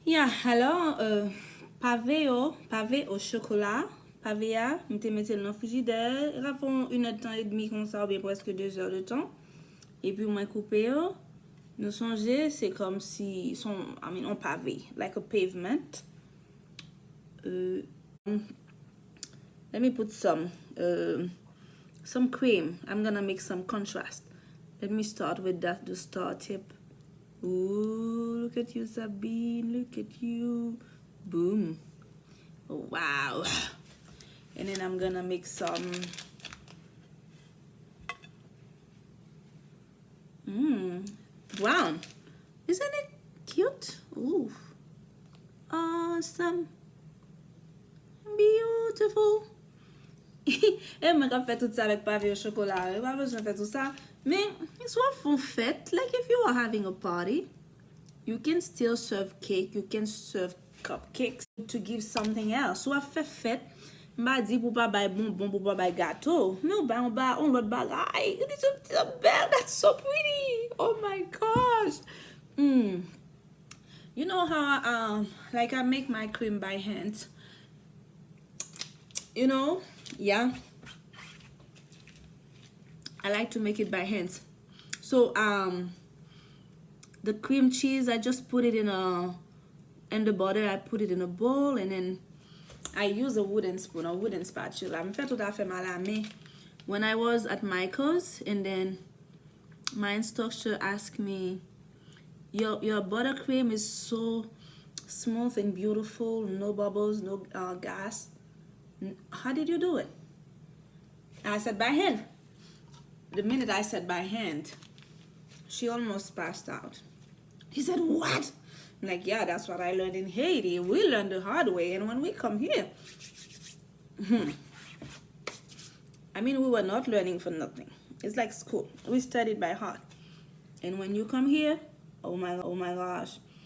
Yeah, alors, pavé au chocolat. Pavé, je te mets dans le frigidaire. Il va faire 1 heure et demie comme ça, ou bien presque 2 heures de temps. Et puis, moi, coupé, nous songer, c'est comme si, on pavé, like a pavement. Uh, Let me put some cream. I'm gonna make some contrast. Let me start with the star tip. Ooh, look at you, Sabine. Look at you. Boom. Oh, wow. And then I'm gonna make some brown. Isn't it cute? Ooh. Awesome. Beautiful. Et moi, quand fait tout ça avec pavé au chocolat, j'ai pas besoin de faire tout ça. Mais, soit font fête, like if you are having a party, you can still serve cake, you can serve cupcakes to give something else. Soit fait fête, m'a dit pour pas bailler bonbon, pour pas bailler gâteau. Mais on l'autre bagaille. It's a bell, that's so pretty. Oh my gosh. You know how like I make my cream by hand. You know, yeah. I like to make it by hand. So the cream cheese, I just put it and the butter, I put it in a bowl, and then I use a wooden spoon, a wooden spatula. I'm fait tout à fait mal à main. When I was at Michael's, and then my instructor asked me, your buttercream is so smooth and beautiful, no bubbles, no gas. How did you do it? And I said, by hand. The minute I said by hand, she almost passed out. He said, what? I'm like, yeah, that's what I learned in Haiti. We learned the hard way. And when we come here, I mean, we were not learning for nothing. It's like school. We studied by heart. And when you come here, oh my gosh,